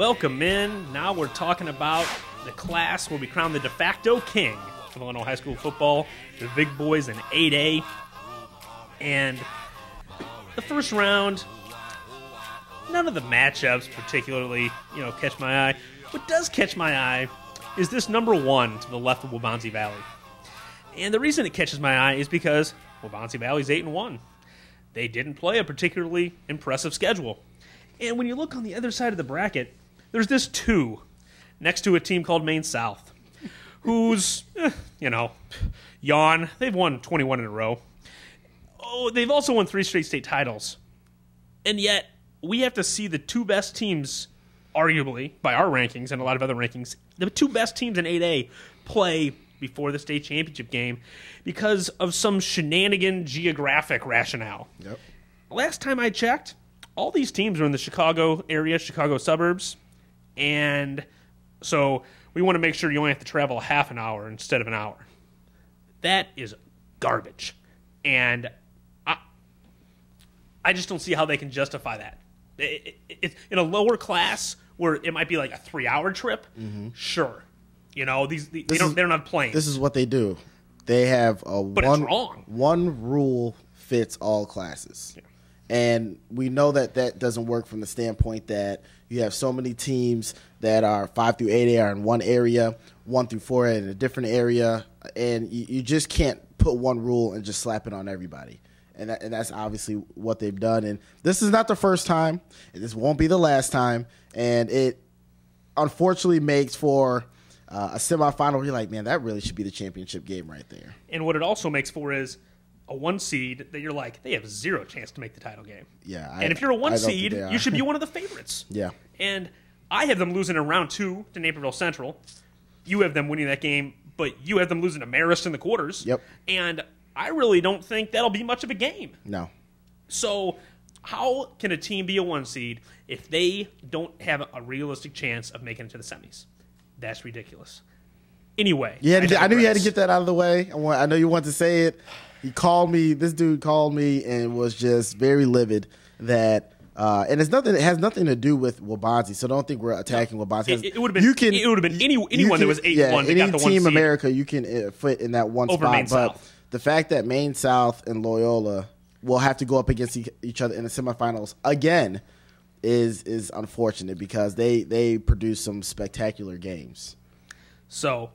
welcome in. Now we're talking about the class where we crown the de facto king of Illinois high school football, the big boys in 8A. And the first round, none of the matchups particularly, catch my eye. What does catch my eye is this number 1 to the left of Waubonsee Valley. And the reason it catches my eye is because Waubonsee Valley's 8-1. They didn't play a particularly impressive schedule. And when you look on the other side of the bracket, there's this 2 next to a team called Maine South, who's, yawn. They've won 21 in a row. Oh, they've also won 3 straight state titles. And yet, we have to see the 2 best teams, arguably, by our rankings and a lot of other rankings, the 2 best teams in 8A play before the state championship game because of some shenanigan geographic rationale. Yep. Last time I checked, all these teams are in the Chicago area, Chicago suburbs, and so we want to make sure you only have to travel half an hour instead of an hour. That is garbage. And I just don't see how they can justify that. It's in a lower class where it might be like a 3-hour trip, sure. They're not playing. This is what they do. They have but it's wrong. One rule fits all classes. Yeah. And we know that doesn't work from the standpoint that you have so many teams that are 5 through 8A are in one area, 1 through 4 in a different area, and you just can't put one rule and just slap it on everybody. And that's obviously what they've done. And this is not the first time, and this won't be the last time. And it unfortunately makes for a semifinal where you're like, man, that really should be the championship game right there. And what it also makes for is a 1 seed that you're like, they have 0 chance to make the title game. Yeah. And if you're a 1 seed, you should be one of the favorites. Yeah. And I have them losing in round 2 to Naperville Central. You have them winning that game, but you have them losing to Marist in the quarters. Yep. And I really don't think that'll be much of a game. No. So how can a team be a 1 seed if they don't have a realistic chance of making it to the semis? That's ridiculous. Anyway. I knew you had to get that out of the way. I know you wanted to say it. This dude called me and was just very livid that and it has nothing to do with Waubonsee, so don't think we're attacking Waubonsee. It would have been anyone that was 8-1 that got the 1 seed. Team America you can fit in that one over spot. Maine but South. The fact that Maine South and Loyola will have to go up against each other in the semifinals again is unfortunate because they produce some spectacular games. So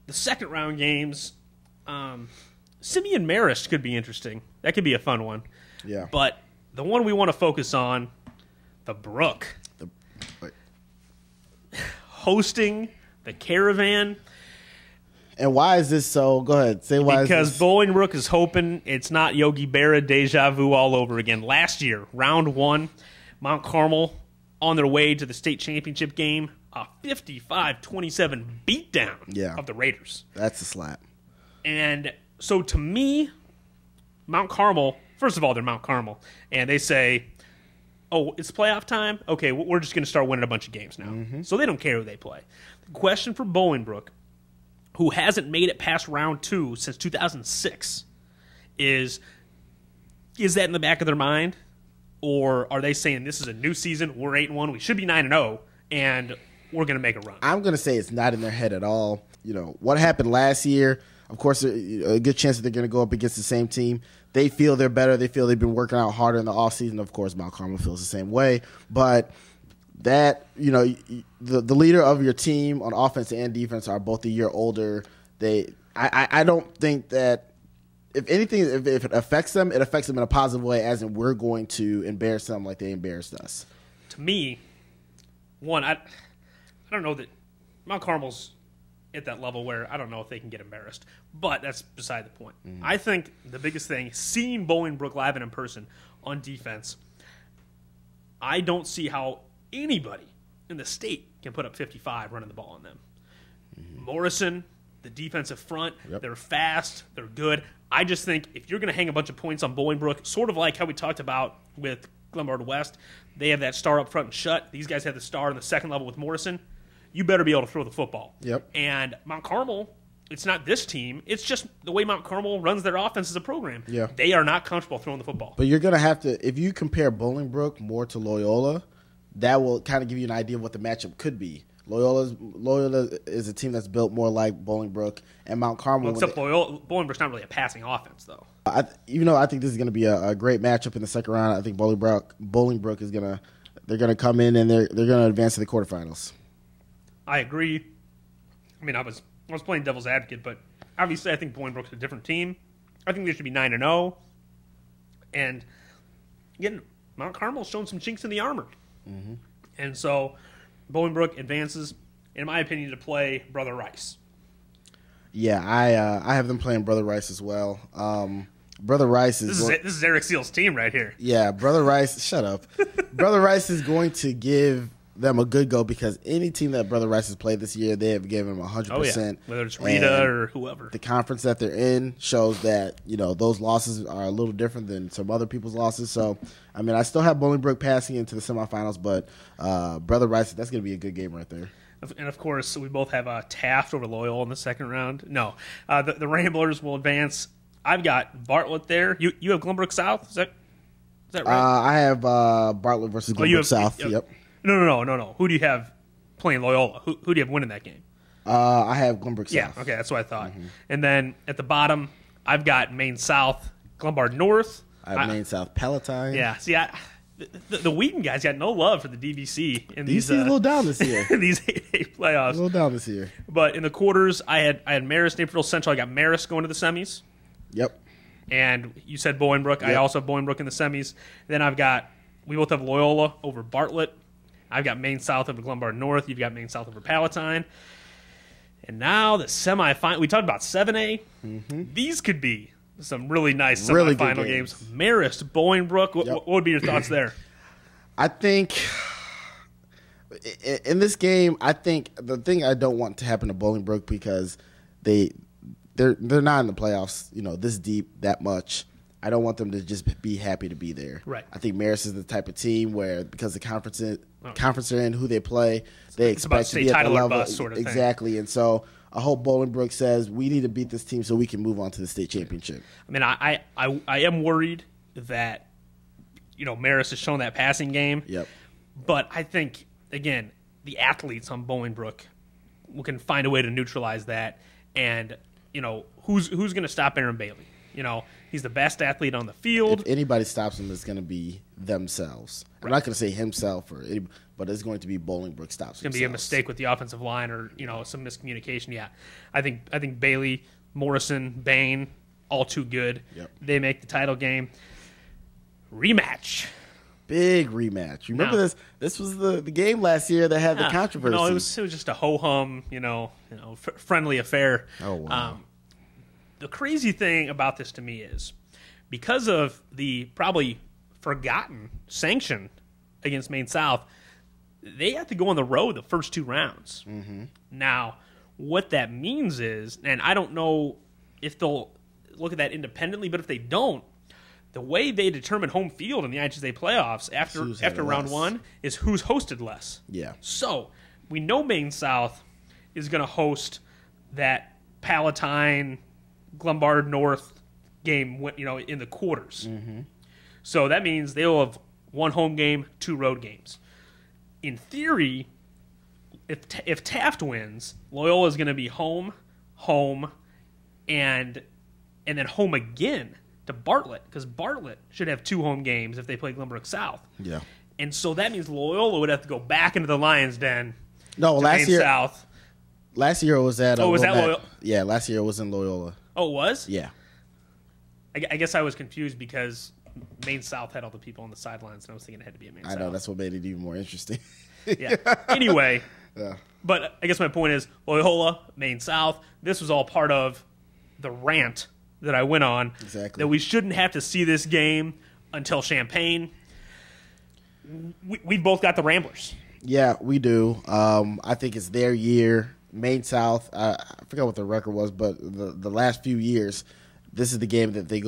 the second round games, Simeon Marist could be interesting. That could be a fun one. Yeah. But the one we want to focus on, the Brook. Hosting the Caravan. And why is this so? Go ahead. Say why. Because Bolingbrook is hoping it's not Yogi Berra deja vu all over again. Last year, round 1, Mount Carmel on their way to the state championship game, a 55-27 beatdown of the Raiders. That's a slap. And so to me, Mount Carmel, first of all, they're Mount Carmel, and they say, oh, it's playoff time? Okay, we're just going to start winning a bunch of games now. So they don't care who they play. The question for Bolingbrook, who hasn't made it past round 2 since 2006, is that in the back of their mind? Or are they saying this is a new season, we're 8-1, we should be 9-0, and we're going to make a run? I'm going to say it's not in their head at all. What happened last year, of course, a good chance that they're going to go up against the same team. They feel they're better. They feel they've been working out harder in the offseason. Of course, Mount Carmel feels the same way. But that, the leader of your team on offense and defense are both a year older. I don't think that, if anything, if it affects them in a positive way, as in we're going to embarrass them like they embarrassed us. To me, one, I don't know that Mount Carmel's at that level where I don't know if they can get embarrassed. But that's beside the point. I think the biggest thing, seeing Bolingbrook live and in person on defense, I don't see how anybody in the state can put up 55 running the ball on them. Morrison, the defensive front, they're fast, they're good. I just think if you're going to hang a bunch of points on Bolingbrook, sort of like how we talked about with Glenbard West, they have that star up front and shut. These guys have the star on the second level with Morrison. You better be able to throw the football. And Mount Carmel, it's not this team. It's just the way Mount Carmel runs their offense as a program. They are not comfortable throwing the football. But you're going to have to, if you compare Bolingbrook more to Loyola, that will kind of give you an idea of what the matchup could be. Loyola is a team that's built more like Bolingbrook and Mount Carmel. Well, except Bolingbrook's not really a passing offense, though. I think this is going to be a great matchup in the second round. I think Bolingbrook is they're going to come in and they're going to advance to the quarterfinals. I agree. I mean, I was playing devil's advocate, but obviously I think Bolingbrook's a different team. I think they should be 9-0. And again, Mount Carmel's shown some chinks in the armor. Mm-hmm. And so Bolingbrook advances, in my opinion, to play Brother Rice. Yeah, I have them playing Brother Rice as well. Brother Rice is... This is Eric Seal's team right here. Yeah, Brother Rice... Shut up. Brother Rice is going to give them a good go because any team that Brother Rice has played this year, they have given them 100%. Oh, yeah. Whether it's Rita or whoever. The conference that they're in shows that, those losses are a little different than some other people's losses. So, I mean, I still have Bolingbrook passing into the semifinals, but Brother Rice, that's going to be a good game right there. And, of course, we both have Taft over Loyola in the second round. No. The Ramblers will advance. I've got Bartlett there. You have Glenbrook South? Is that right? I have Bartlett versus Glenbrook South. Yep. No. Who do you have playing Loyola? Who do you have winning that game? I have Glenbrook South. Yeah, okay, that's what I thought. Mm-hmm. And then at the bottom, I've got Maine South, Glenbard North. I have Maine South Palatine. Yeah, see, the Wheaton guys got no love for the DVC. In DVC's a little down this year. These 8A playoffs. A little down this year. But in the quarters, I had Marist, Naperville Central. I got Marist going to the semis. Yep. And you said Bolingbrook. Yep. I also have Bolingbrook in the semis. Then we both have Loyola over Bartlett. I've got Maine South over Glenbard North. You've got Maine South over Palatine. And now the semifinal. We talked about 7A. Mm-hmm. These could be some really nice semifinal games. Marist, Bolingbrook. What would be your thoughts there? I think in this game, the thing I don't want to happen to Bolingbrook because they're not in the playoffs, this deep that much. I don't want them to just be happy to be there. Right. I think Marist is the type of team where because the conference are in who they play, they expect to be at the level sort of exactly. Thing. And so I hope Bolingbrook says we need to beat this team so we can move on to the state championship. I mean, I am worried that Marist has shown that passing game. Yep. But I think again the athletes on Bolingbrook can find a way to neutralize that. And who's going to stop Aaron Bailey? He's the best athlete on the field. If anybody stops him, it's going to be themselves. Right. I'm not going to say himself, but it's going to be Bolingbrook stops. It's going to be a mistake with the offensive line or some miscommunication. Yeah, I think Bailey, Morrison, Bain, all too good. Yep. They make the title game. Rematch. Big rematch. Remember this? This was the game last year that had the controversy. No, it was just a ho hum, friendly affair. Oh wow. The crazy thing about this to me is because of the probably forgotten sanction against Maine South, they have to go on the road the first 2 rounds. Mm-hmm. Now, what that means is, and I don't know if they'll look at that independently, but if they don't, the way they determine home field in the IHSA playoffs after round 1 is who's hosted less. Yeah. So we know Maine South is going to host that Palatine Glenbard North game, in the quarters. Mm-hmm. So that means they'll have 1 home game, 2 road games. In theory, if Taft wins, Loyola is going to be home, and then home again to Bartlett because Bartlett should have 2 home games if they play Glenbrook South. Yeah. And so that means Loyola would have to go back into the Lion's Den. No, last year South. Last year it was at. Was that Loyola? Yeah, last year it was in Loyola. Oh, it was? Yeah. I guess I was confused because Maine South had all the people on the sidelines, and I was thinking it had to be at Maine South. I know, that's what made it even more interesting. Yeah. Anyway, yeah. But I guess my point is Loyola, Maine South, this was all part of the rant that I went on. Exactly. That we shouldn't have to see this game until Champaign. We both got the Ramblers. Yeah, we do. I think it's their year. Maine South, I forgot what the record was, but the last few years, this is the game that they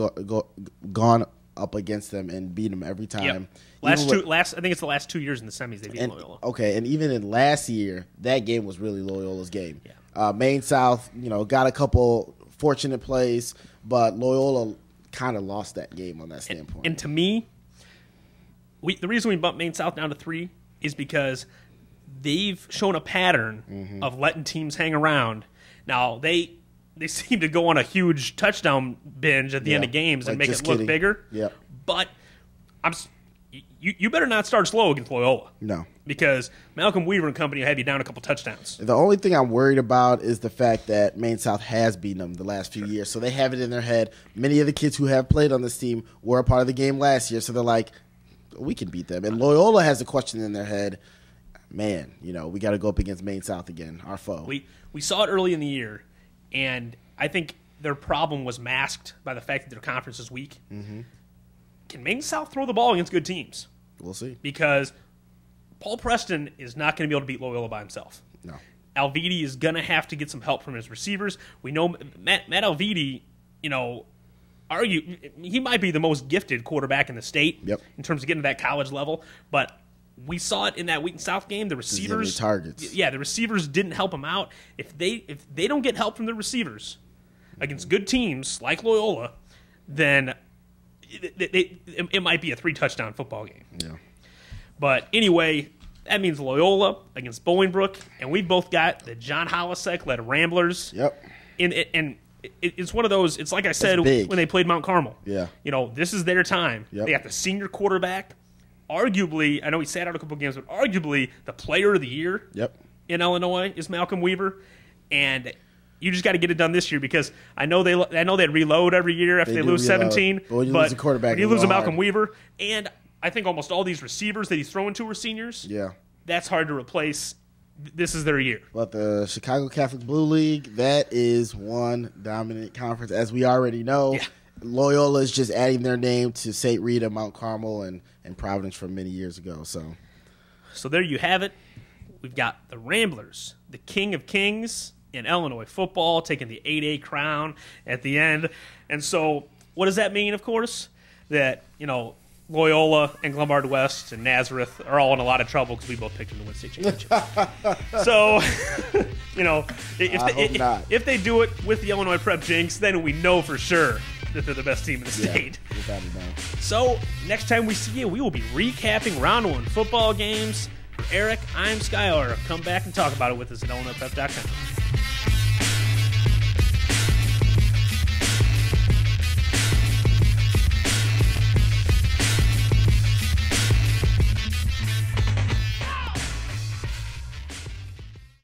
gone up against them and beat them every time. Yep. I think it's the last 2 years in the semis they beat Loyola. Okay, and even in last year, that game was really Loyola's game. Yeah. Maine South, got a couple fortunate plays, but Loyola kind of lost that game on that standpoint. And to me, the reason we bumped Maine South down to 3 is because they've shown a pattern of letting teams hang around. Now, they seem to go on a huge touchdown binge at the end of games and make it look bigger. Yep. But you better not start slow against Loyola. No. Because Malcolm Weaver and company have you down a couple touchdowns. The only thing I'm worried about is the fact that Maine South has beaten them the last few years. So they have it in their head. Many of the kids who have played on this team were a part of the game last year. So they're like, we can beat them. And Loyola has a question in their head. Man, we got to go up against Maine South again, our foe. We saw it early in the year, and I think their problem was masked by the fact that their conference is weak. Mm-hmm. Can Maine South throw the ball against good teams? We'll see. Because Paul Preston is not going to be able to beat Loyola by himself. No. Alviti is going to have to get some help from his receivers. We know Matt Alviti, he might be the most gifted quarterback in the state in terms of getting to that college level, but we saw it in that Wheaton South game. The receivers targets. Yeah, the receivers didn't help him out. If they don't get help from the receivers against good teams like Loyola, then it might be a 3-touchdown football game. Yeah. But anyway, that means Loyola against Bolingbrook, and we both got the John Holisek-led Ramblers. Yep. And it's one of those, it's like I said when they played Mount Carmel. Yeah. This is their time. Yep. They got the senior quarterback. Arguably, I know he sat out a couple games, but arguably the player of the year in Illinois is Malcolm Weaver. And you just got to get it done this year because I know they reload every year after they lose 17. But when you lose a quarterback, you lose a Malcolm Weaver. And I think almost all these receivers that he's throwing to were seniors. Yeah. That's hard to replace. This is their year. But the Chicago Catholic Blue League, that is one dominant conference, as we already know. Yeah. Loyola is just adding their name to St. Rita, Mount Carmel, and Providence from many years ago. So there you have it. We've got the Ramblers, the king of kings in Illinois football, taking the 8A crown at the end. And so what does that mean, of course? That, Loyola and Glenbard West and Nazareth are all in a lot of trouble because we both picked them to win state championship. So, if they do it with the Illinoisprep jinx, then we know for sure that they're the best team in the state. So, next time we see you, we will be recapping Round 1 football games. For Eric, I'm Skylar. Come back and talk about it with us at IllinoisPrep.com.